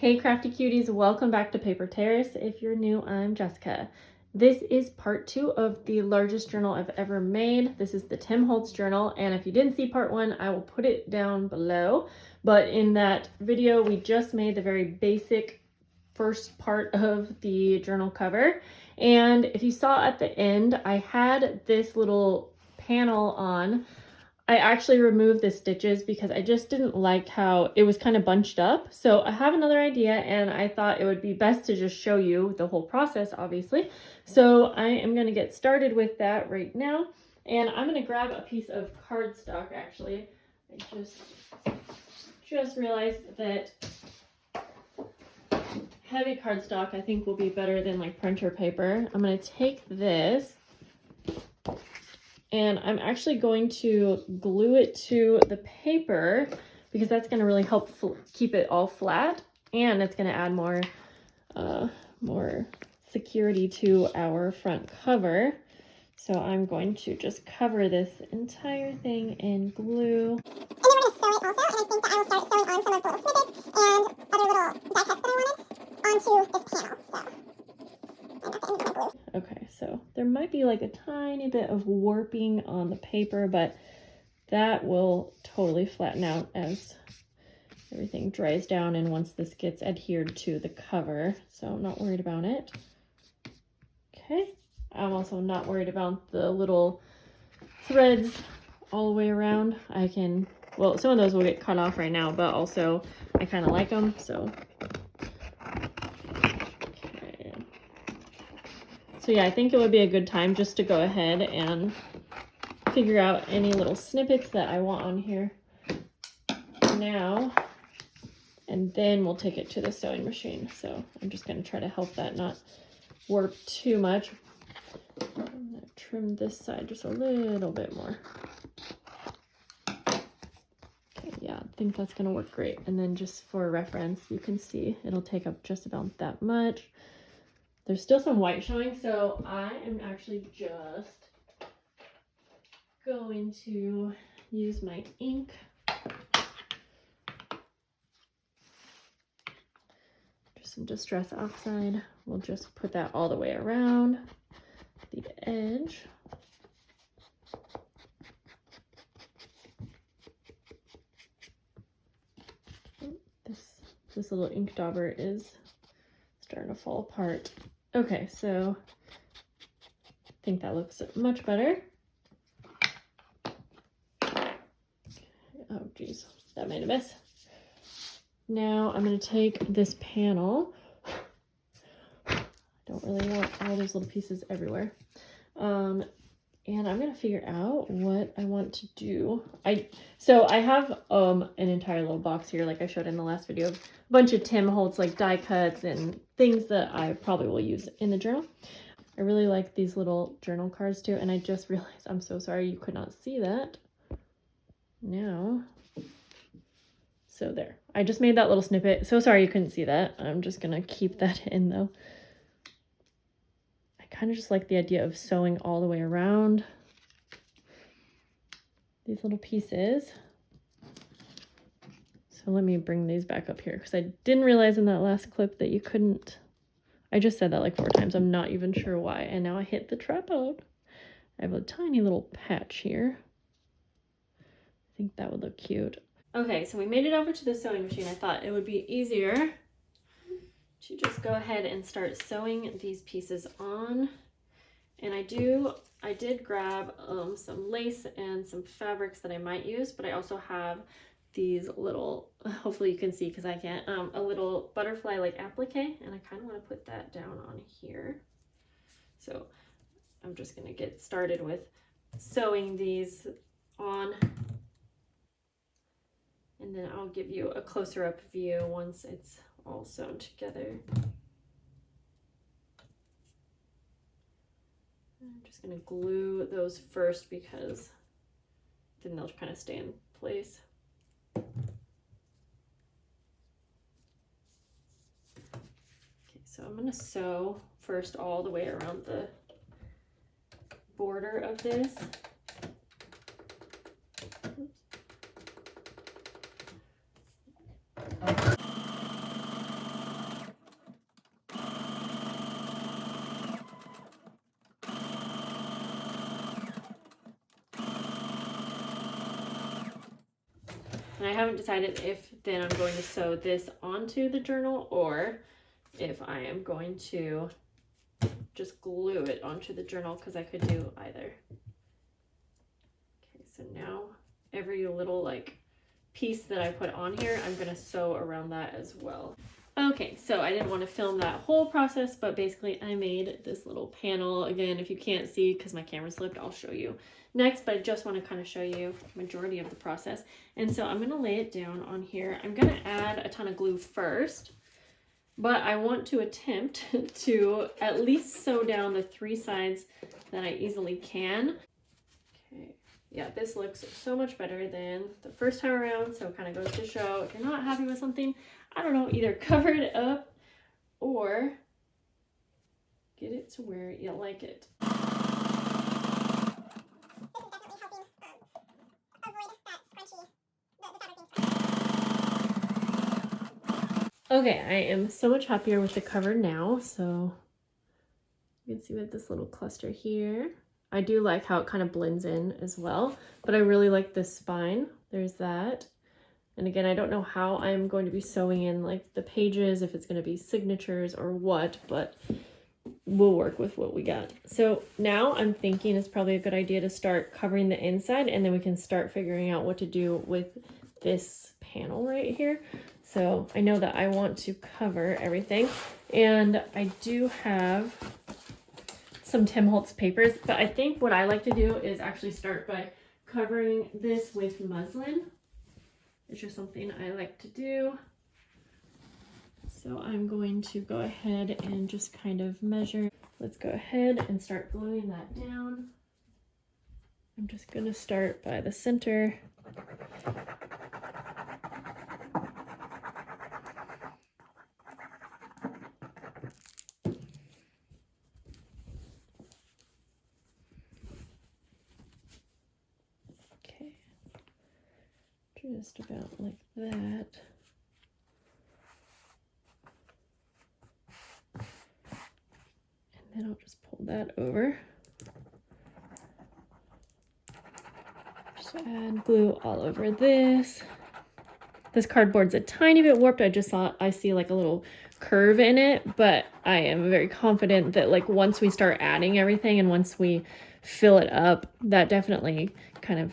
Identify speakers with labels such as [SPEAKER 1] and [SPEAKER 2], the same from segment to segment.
[SPEAKER 1] Hey crafty cuties, welcome back to Paper Terrace. If you're new, I'm Jessica. This is part 2 of the largest journal I've ever made. This is the Tim Holtz journal, and if you didn't see part 1, I will put it down below. But in that video, we just made the very basic first part of the journal cover. And if you saw at the end, I had this little panel on. I actually removed the stitches because I just didn't like how it was kind of bunched up. So I have another idea, and I thought it would be best to just show you the whole process, obviously. So I am going to get started with that right now. And I'm going to grab a piece of cardstock, actually. I just realized that heavy cardstock I think will be better than like printer paper. I'm going to take this, and I'm actually going to glue it to the paper because that's going to really help keep it all flat, and it's going to add more security to our front cover. So I'm going to just cover this entire thing in glue.
[SPEAKER 2] And then we're going to sew it also, and I think that I will start sewing on some of the little snippets and other little die cuts that I wanted onto this panel. So I'm at the end of my glue.
[SPEAKER 1] Okay, so there might be like a tiny bit of warping on the paper, but that will totally flatten out as everything dries down and once this gets adhered to the cover. So I'm not worried about it. Okay, I'm also not worried about the little threads all the way around. Well, some of those will get cut off right now, but also I kind of like them, so. So yeah, I think it would be a good time just to go ahead and figure out any little snippets that I want on here now, and then we'll take it to the sewing machine. So I'm just going to try to help that not warp too much. I'm going to trim this side just a little bit more. Okay, yeah, I think that's going to work great. And then just for reference, you can see it'll take up just about that much. There's still some white showing, so I am actually just going to use my ink. Just some Distress Oxide. We'll just put that all the way around the edge. This little ink dauber is starting to fall apart. Okay, so I think that looks much better. Oh geez, that made a mess. Now I'm going to take this panel. I don't really want all those little pieces everywhere. And I'm going to figure out what I want to do. So I have an entire little box here, like I showed in the last video, of a bunch of Tim Holtz like die cuts and things that I probably will use in the journal. I really like these little journal cards too, and I just realized, I'm so sorry you could not see that. Now, so there. I just made that little snippet. So sorry you couldn't see that. I'm just going to keep that in though. Kind of just like the idea of sewing all the way around these little pieces. So let me bring these back up here because I didn't realize in that last clip that you couldn't. I just said that like 4 times. I'm not even sure why. And now I hit the tripod. I have a tiny little patch here. I think that would look cute. Okay, so we made it over to the sewing machine. I thought it would be easier to just go ahead and start sewing these pieces on. And I did grab some lace and some fabrics that I might use, but I also have these little, hopefully you can see because I can't, a little butterfly like applique, and I kind of want to put that down on here. So I'm just going to get started with sewing these on, and then I'll give you a closer up view once it's all sewn together. I'm just going to glue those first because then they'll kind of stay in place. Okay, so I'm going to sew first all the way around the border of this. Oops. And I haven't decided if then I'm going to sew this onto the journal or if I am going to just glue it onto the journal, because I could do either. Okay, so now every little like piece that I put on here, I'm gonna sew around that as well. Okay, so I didn't want to film that whole process, but basically I made this little panel. Again, if you can't see because my camera slipped, I'll show you next, but I just want to kind of show you the majority of the process. And so I'm going to lay it down on here. I'm going to add a ton of glue first, but I want to attempt to at least sew down the 3 sides that I easily can. Okay. Yeah, this looks so much better than the first time around, so it kind of goes to show if you're not happy with something, I don't know, either cover it up or get it to where you like it. Okay, I am so much happier with the cover now, so you can see with this little cluster here. I do like how it kind of blends in as well, but I really like this spine. There's that. And again, I don't know how I'm going to be sewing in like the pages, if it's going to be signatures or what, but we'll work with what we got. So now I'm thinking it's probably a good idea to start covering the inside, and then we can start figuring out what to do with this panel right here. So I know that I want to cover everything, and I do have some Tim Holtz papers, but I think what I like to do is actually start by covering this with muslin. It's just something I like to do. So I'm going to go ahead and just kind of measure. Let's go ahead and start gluing that down. I'm just going to start by the center. Okay, just about like that. And then I'll just pull that over. Just add glue all over this. This cardboard's a tiny bit warped. I see like a little curve in it, but I am very confident that like once we start adding everything and once we fill it up, that definitely kind of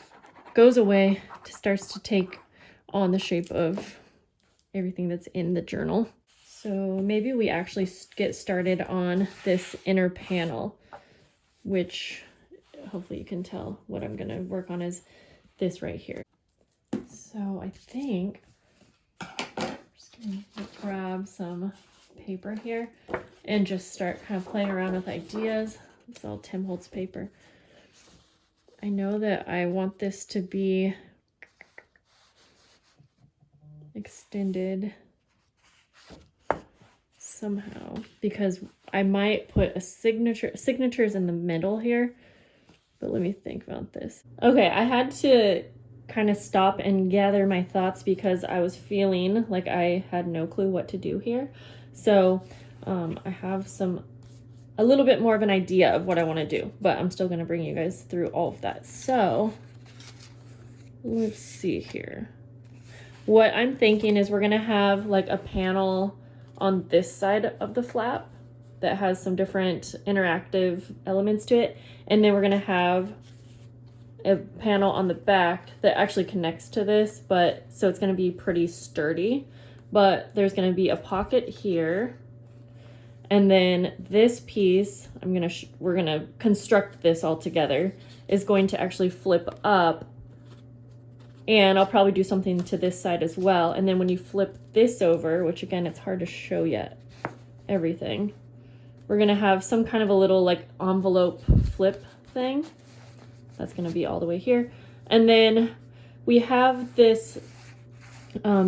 [SPEAKER 1] goes away, starts to take on the shape of everything that's in the journal. So maybe we actually get started on this inner panel, which hopefully you can tell what I'm gonna work on is this right here. So I think I'm just gonna grab some paper here and just start kind of playing around with ideas. It's all Tim Holtz paper. I know that I want this to be extended somehow, because I might put a signatures in the middle here, but let me think about this. Okay, I had to kind of stop and gather my thoughts because I was feeling like I had no clue what to do here. So I have a little bit more of an idea of what I want to do, but I'm still going to bring you guys through all of that. So let's see here. What I'm thinking is we're going to have like a panel on this side of the flap that has some different interactive elements to it. And then we're going to have a panel on the back that actually connects to this, but so it's going to be pretty sturdy, but there's going to be a pocket here. And then this piece, we're going to construct this all together, is going to actually flip up. And I'll probably do something to this side as well. And then when you flip this over, which again, it's hard to show yet, everything, we're gonna have some kind of a little like envelope flip thing. That's gonna be all the way here. And then we have this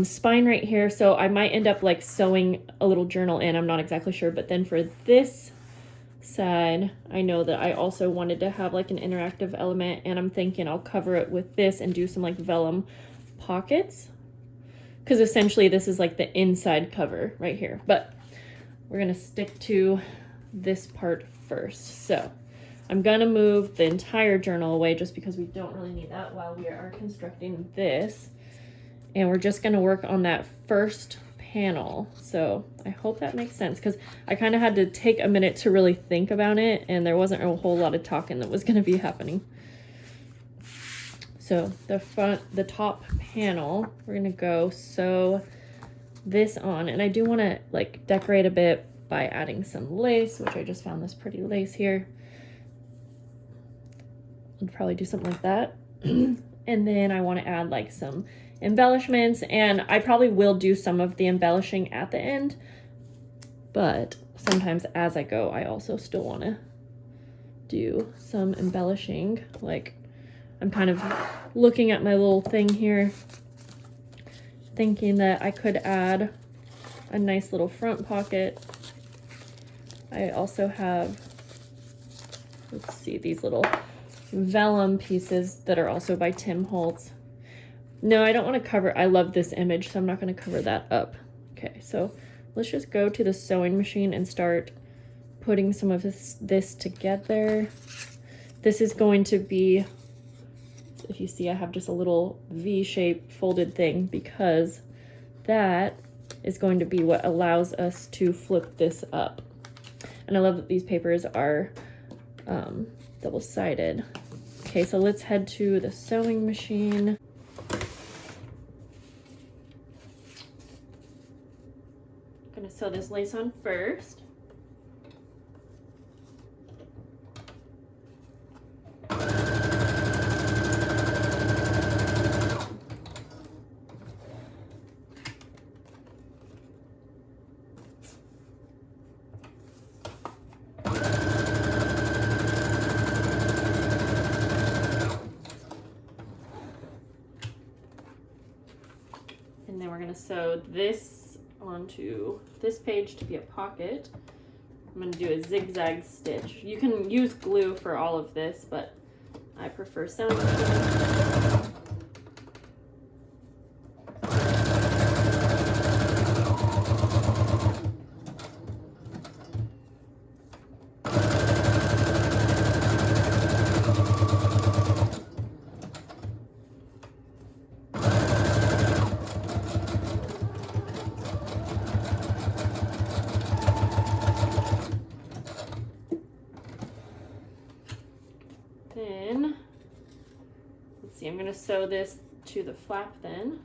[SPEAKER 1] spine right here. So I might end up like sewing a little journal in, I'm not exactly sure. But then for this side, I know that I also wanted to have like an interactive element, and I'm thinking I'll cover it with this and do some like vellum pockets, because essentially this is like the inside cover right here, but we're gonna stick to this part first. So I'm gonna move the entire journal away just because we don't really need that while we are constructing this. and we're just gonna work on that first panel. So I hope that makes sense, because I kind of had to take a minute to really think about it, and there wasn't a whole lot of talking that was gonna be happening. So the top panel, we're gonna go sew this on, and I do want to like decorate a bit by adding some lace, which I just found this pretty lace here. I'd probably do something like that. And then I want to add like some embellishments, and I probably will do some of the embellishing at the end, but sometimes as I go I also still want to do some embellishing. Like, I'm kind of looking at my little thing here, thinking that I could add a nice little front pocket. I also have, let's see, these little vellum pieces that are also by Tim Holtz. No, I don't want to cover, I love this image, so I'm not going to cover that up. Okay, so let's just go to the sewing machine and start putting some of this together. This is going to be, if you see, I have just a little V-shaped folded thing, because that is going to be what allows us to flip this up. And I love that these papers are double-sided. Okay, so let's head to the sewing machine. I'm gonna sew this lace on first. And then we're going to sew this onto this page to be a pocket. I'm going to do a zigzag stitch. You can use glue for all of this, but I prefer sewing machine. Then, let's see, I'm going to sew this to the flap then.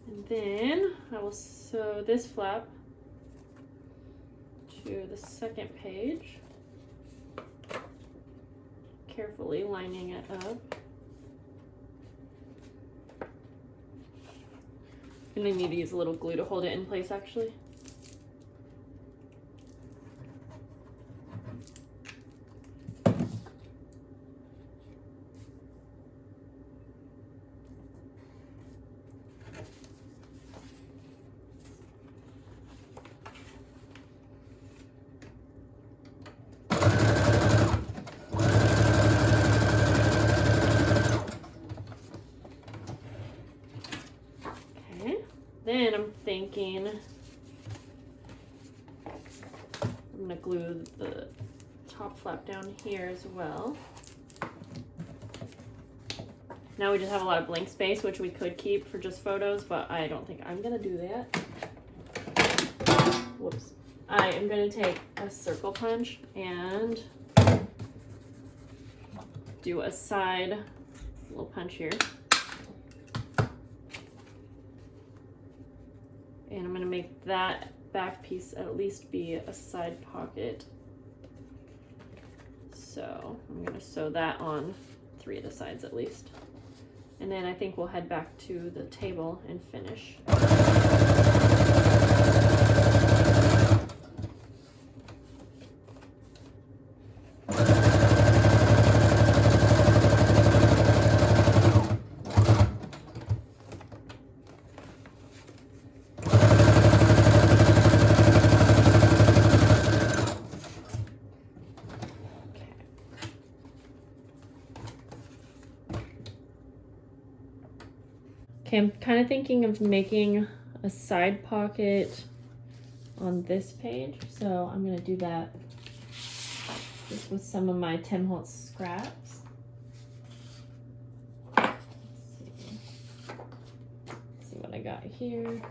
[SPEAKER 1] And then I will sew this flap to the second page, carefully lining it up. And I need to use a little glue to hold it in place, actually. Then I'm thinking I'm going to glue the top flap down here as well. Now we just have a lot of blank space, which we could keep for just photos, but I don't think I'm going to do that. Whoops. I am going to take a circle punch and do a side little punch here. And I'm going to make that back piece at least be a side pocket. So I'm going to sew that on 3 of the sides at least. And then I think we'll head back to the table and finish. Okay, I'm kind of thinking of making a side pocket on this page, so I'm gonna do that just with some of my Tim Holtz scraps. Let's see what I got here.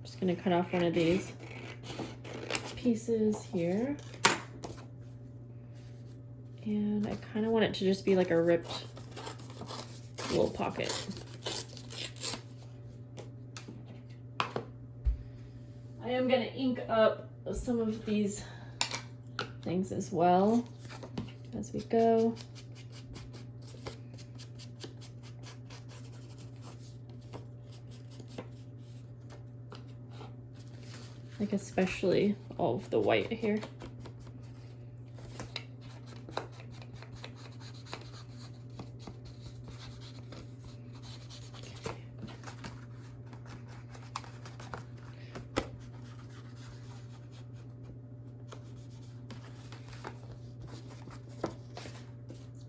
[SPEAKER 1] Just gonna cut off one of these pieces here. And I kind of want it to just be like a ripped little pocket. I am going to ink up some of these things as well as we go. Like especially all of the white here.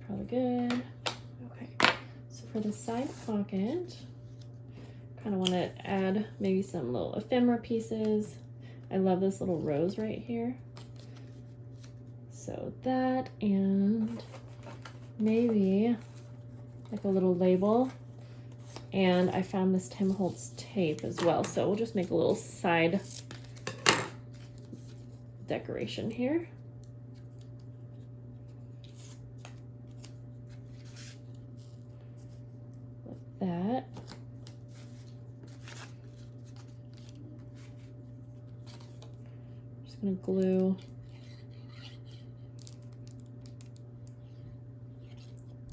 [SPEAKER 1] Probably good. Okay, so for the side pocket, kind of want to add maybe some little ephemera pieces. I love this little rose right here. So that, and maybe like a little label. And I found this Tim Holtz tape as well. So we'll just make a little side decoration here. That. Just gonna glue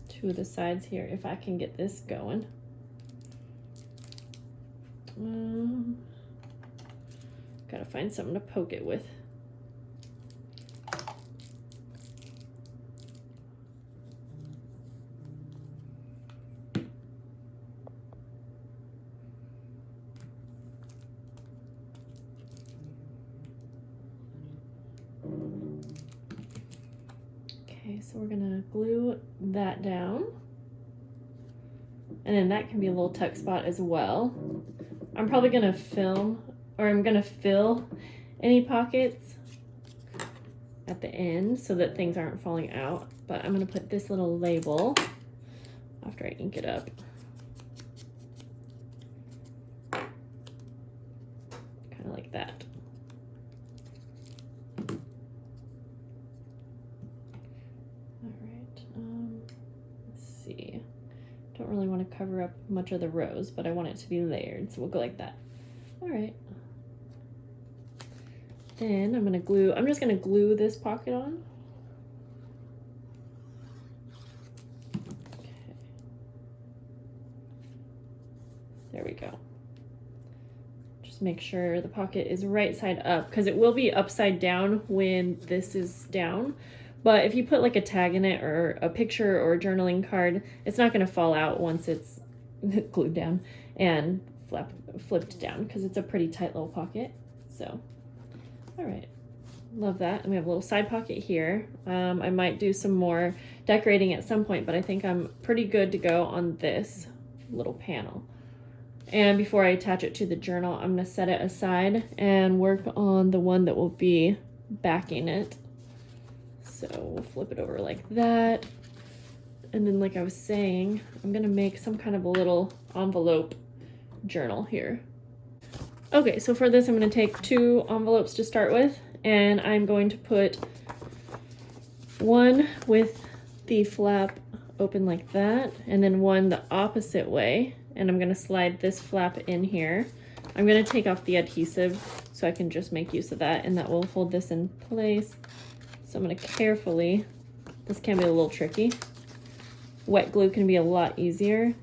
[SPEAKER 1] two of the sides here if I can get this going. Gotta find something to poke it with. Okay, so we're gonna glue that down. And then that can be a little tuck spot as well. I'm probably gonna fill any pockets at the end so that things aren't falling out. But I'm gonna put this little label after I ink it up. Kind of like that. Don't really want to cover up much of the rose, but I want it to be layered, so we'll go like that. All right. Then I'm just gonna glue this pocket on. Okay. There we go. Just make sure the pocket is right side up, because it will be upside down when this is down. But if you put like a tag in it or a picture or a journaling card, it's not going to fall out once it's glued down and flipped down, because it's a pretty tight little pocket. So, all right. Love that. And we have a little side pocket here. I might do some more decorating at some point, but I think I'm pretty good to go on this little panel. And before I attach it to the journal, I'm going to set it aside and work on the one that will be backing it. So we'll flip it over like that. And then, like I was saying, I'm gonna make some kind of a little envelope journal here. Okay, so for this, I'm gonna take 2 envelopes to start with, and I'm going to put one with the flap open like that, and then one the opposite way, and I'm gonna slide this flap in here. I'm gonna take off the adhesive so I can just make use of that, and that will hold this in place. So I'm going to carefully, this can be a little tricky. Wet glue can be a lot easier,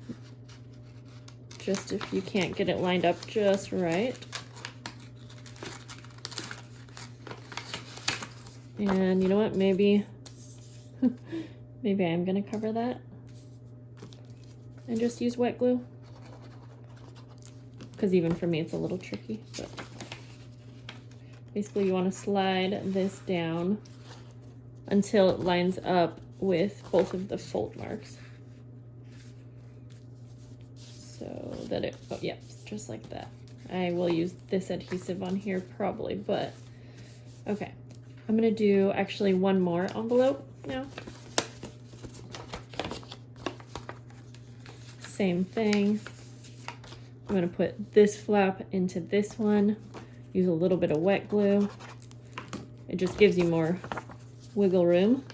[SPEAKER 1] just if you can't get it lined up just right. And you know what, maybe I'm going to cover that and just use wet glue, because even for me it's a little tricky, but Basically, you want to slide this down until it lines up with both of the fold marks. So that it, oh yeah, just like that. I will use this adhesive on here probably, but okay. I'm gonna do actually one more envelope now. Same thing. I'm gonna put this flap into this one, use a little bit of wet glue. It just gives you more wiggle room.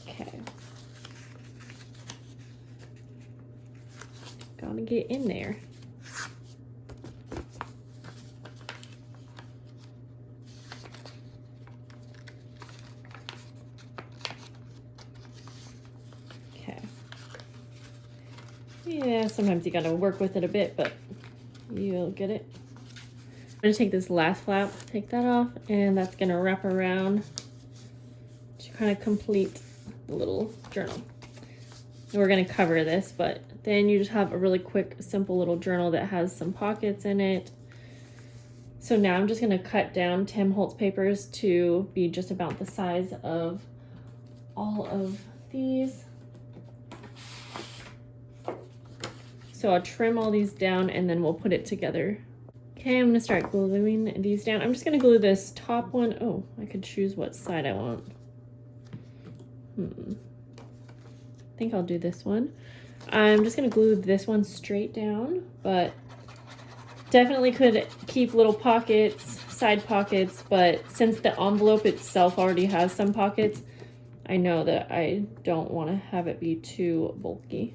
[SPEAKER 1] Okay. Gotta get in there. Okay. Yeah, sometimes you gotta work with it a bit, but you'll get it. I'm gonna take this last flap, take that off, and that's gonna wrap around to kind of complete the little journal. And we're gonna cover this, but then you just have a really quick, simple little journal that has some pockets in it. So now I'm just gonna cut down Tim Holtz papers to be just about the size of all of these. So I'll trim all these down and then we'll put it together. Okay, I'm gonna start gluing these down. I'm just gonna glue this top one. Oh, I could choose what side I want. I think I'll do this one. I'm just gonna glue this one straight down, but definitely could keep little pockets, side pockets, but since the envelope itself already has some pockets, I know that I don't want to have it be too bulky.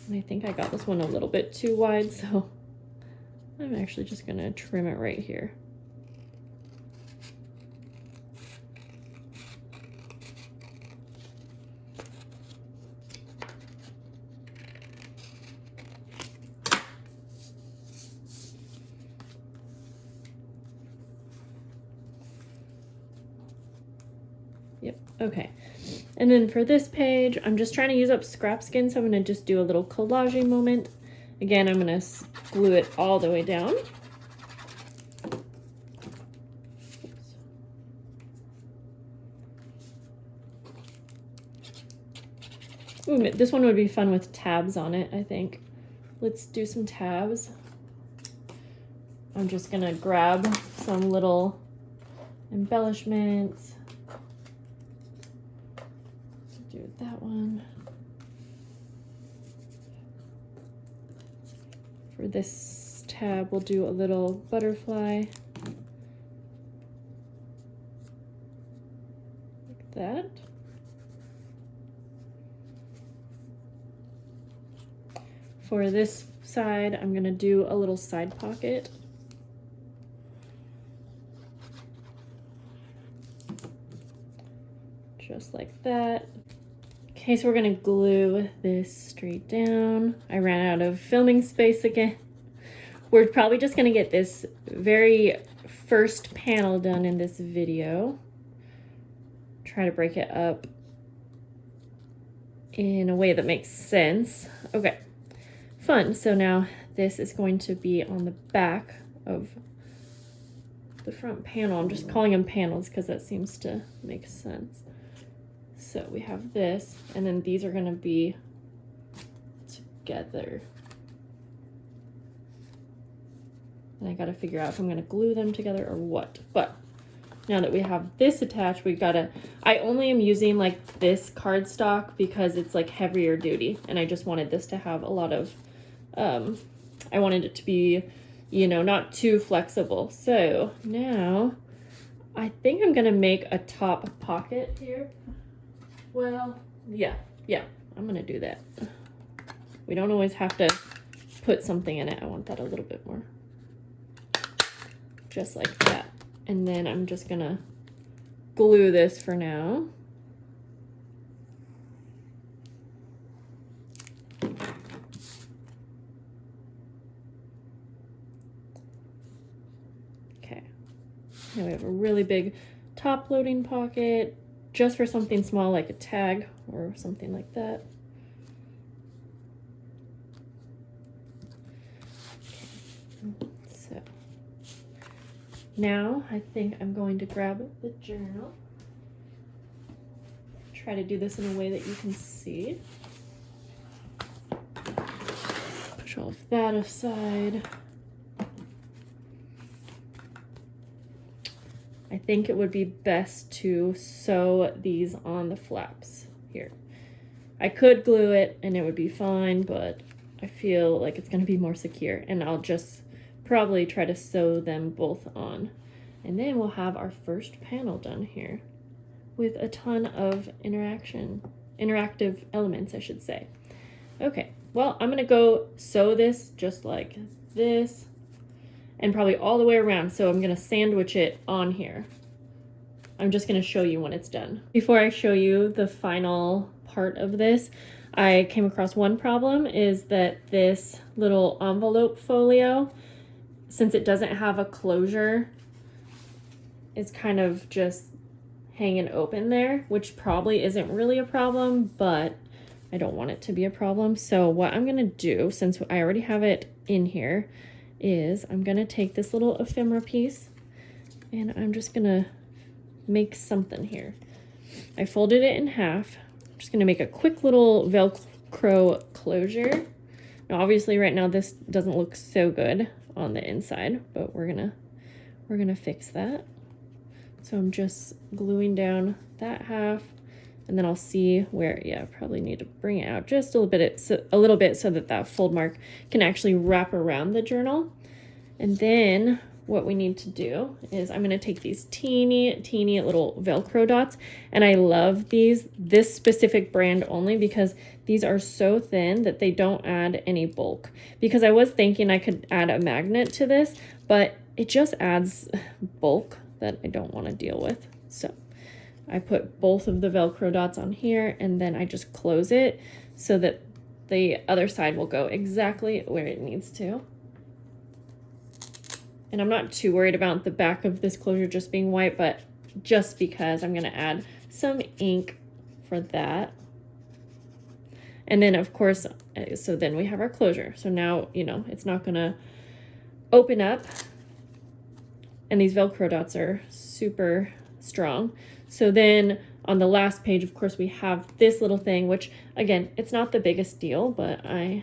[SPEAKER 1] And I think I got this one a little bit too wide, so I'm actually just gonna trim it right here. Yep, okay. And then for this page, I'm just trying to use up scrap skin, so I'm gonna just do a little collaging moment. Again, I'm gonna glue it all the way down. Ooh, this one would be fun with tabs on it, I think. Let's do some tabs. I'm just gonna grab some little embellishments. Do that one. For this tab, we'll do a little butterfly. Like that. For this side, I'm gonna do a little side pocket. Just like that. Okay, so we're gonna glue this straight down. I ran out of filming space again. We're probably just gonna get this very first panel done in this video. Try to break it up in a way that makes sense. Okay, fun. So now this is going to be on the back of the front panel. I'm just calling them panels because that seems to make sense. So we have this, and then these are gonna be together. And I gotta figure out if I'm gonna glue them together or what. But now that we have this attached, we gotta, I only am using like this cardstock because it's like heavier duty. And I just wanted this to have a lot of, I wanted it to be, you know, not too flexible. So now I think I'm gonna make a top pocket here. Well, yeah, I'm gonna do that. We don't always have to put something in it, I want that a little bit more. Just like that. And then I'm just gonna glue this for now. Okay. Now we have a really big top loading pocket, just for something small like a tag or something like that. Okay. So now I think I'm going to grab the journal. Try to do this in a way that you can see. Push all of that aside. I think it would be best to sew these on the flaps here. I could glue it and it would be fine, but I feel like it's gonna be more secure, and I'll just probably try to sew them both on. And then we'll have our first panel done here with a ton of interactive elements, I should say. Okay, well, I'm gonna go sew this just like this and probably all the way around. So I'm gonna sandwich it on here. I'm just gonna show you when it's done. Before I show you the final part of this, I came across one problem, is that this little envelope folio, since it doesn't have a closure, is kind of just hanging open there, which probably isn't really a problem, but I don't want it to be a problem. So what I'm gonna do, since I already have it in here, is I'm gonna take this little ephemera piece and I'm just gonna make something here. I folded it in half. I'm just gonna make a quick little Velcro closure. Now obviously right now this doesn't look so good on the inside, but we're gonna fix that. So I'm just gluing down that half, and then I'll see where, yeah, I probably need to bring it out just a little bit so that that fold mark can actually wrap around the journal. And then what we need to do is I'm gonna take these teeny little Velcro dots, and I love this specific brand only because these are so thin that they don't add any bulk. Because I was thinking I could add a magnet to this, but it just adds bulk that I don't want to deal with. So I put both of the Velcro dots on here, and then I just close it so that the other side will go exactly where it needs to. And I'm not too worried about the back of this closure just being white, but just because I'm gonna add some ink for that. And then of course, so then we have our closure. So now, you know, it's not gonna open up. And these Velcro dots are super strong. So then on the last page, of course, we have this little thing, which again, it's not the biggest deal, but I'm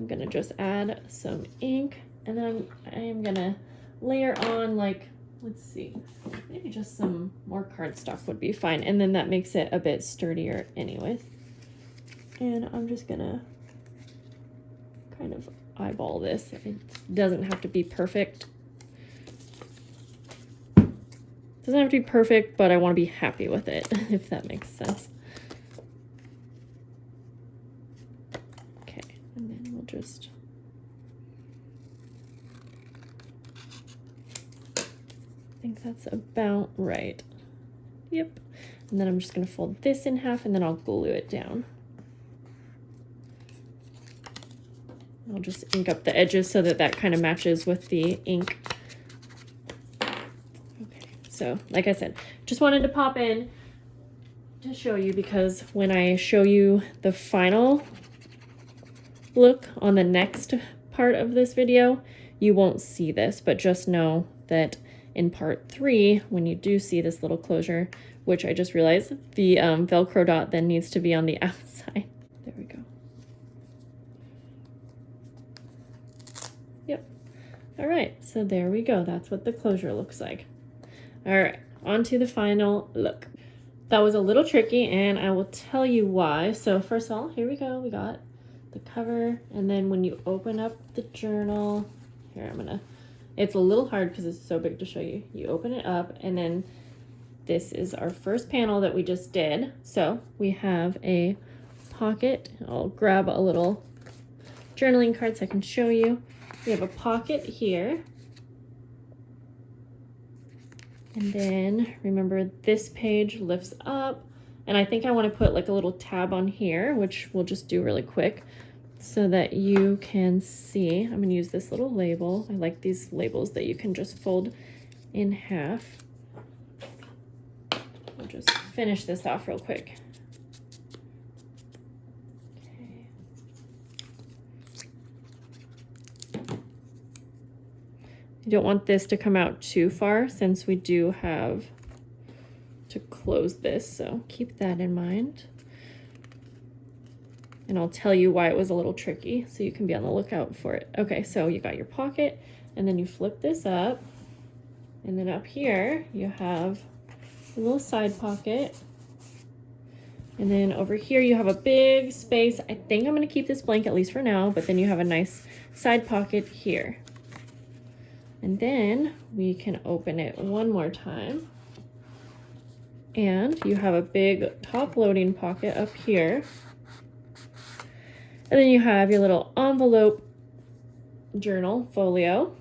[SPEAKER 1] gonna just add some ink, and then I am gonna layer on, like, let's see, maybe just some more cardstock would be fine. And then that makes it a bit sturdier anyways. And I'm just gonna kind of eyeball this. It doesn't have to be perfect. Doesn't have to be perfect, but I want to be happy with it, if that makes sense. Okay, and then we'll just I think that's about right. Yep. And then I'm just going to fold this in half, and then I'll glue it down. I'll just ink up the edges so that that kind of matches with the ink. So like I said, just wanted to pop in to show you, because when I show you the final look on the next part of this video, you won't see this, but just know that in part 3, when you do see this little closure, which I just realized the Velcro dot then needs to be on the outside. There we go. Yep. All right, so there we go. That's what the closure looks like. All right, on to the final look. That was a little tricky, and I will tell you why. So first of all, here we go. We got the cover, and then when you open up the journal, here, it's a little hard because it's so big to show you. You open it up, and then this is our first panel that we just did. So we have a pocket. I'll grab a little journaling card so I can show you. We have a pocket here. And then remember this page lifts up, and I think I want to put like a little tab on here, which we'll just do really quick so that you can see. I'm going to use this little label. I like these labels that you can just fold in half. We'll just finish this off real quick. Okay. You don't want this to come out too far since we do have to close this, so keep that in mind. And I'll tell you why it was a little tricky so you can be on the lookout for it. Okay, so you got your pocket, and then you flip this up, and then up here you have a little side pocket, and then over here you have a big space. I think I'm going to keep this blank at least for now, but then you have a nice side pocket here. And then we can open it one more time, and you have a big top loading pocket up here. And then you have your little envelope journal folio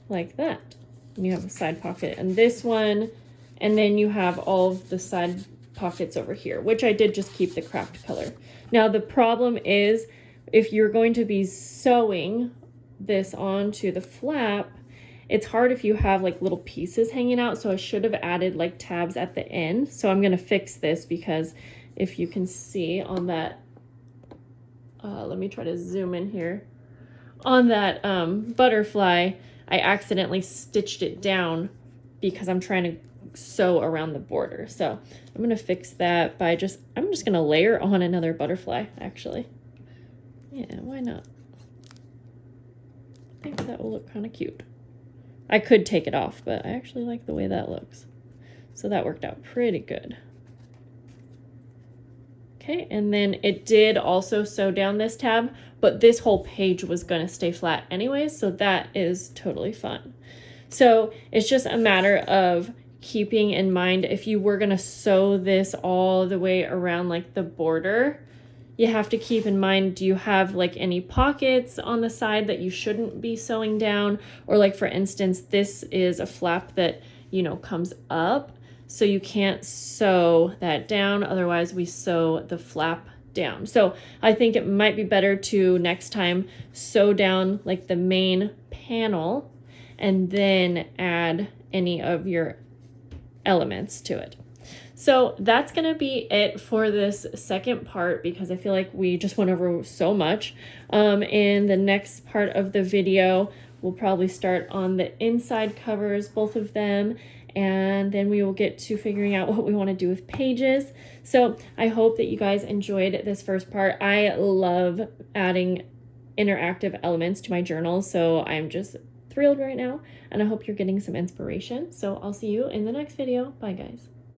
[SPEAKER 1] like that. And you have a side pocket in this one. And then you have all of the side pockets over here, which I did just keep the craft color. Now the problem is if you're going to be sewing this onto the flap, it's hard if you have like little pieces hanging out. So I should have added like tabs at the end. So I'm going to fix this because if you can see on that, let me try to zoom in here. On that butterfly, I accidentally stitched it down because I'm trying to sew around the border. So I'm gonna fix that by I'm just gonna layer on another butterfly, actually. Yeah, why not? I think that will look kind of cute. I could take it off, but I actually like the way that looks. So that worked out pretty good. Okay, and then it did also sew down this tab, but this whole page was going to stay flat anyway, so that is totally fine. So it's just a matter of keeping in mind if you were going to sew this all the way around like the border, you have to keep in mind, do you have like any pockets on the side that you shouldn't be sewing down? Or like for instance, this is a flap that, you know, comes up. So you can't sew that down, otherwise we sew the flap down. So I think it might be better to next time sew down like the main panel and then add any of your elements to it. So that's gonna be it for this second part because I feel like we just went over so much. In the next part of the video, we'll probably start on the inside covers, both of them, and then we will get to figuring out what we want to do with pages. So I hope that you guys enjoyed this first part. I love adding interactive elements to my journal, so I'm just thrilled right now, and I hope you're getting some inspiration. So I'll see you in the next video. Bye guys.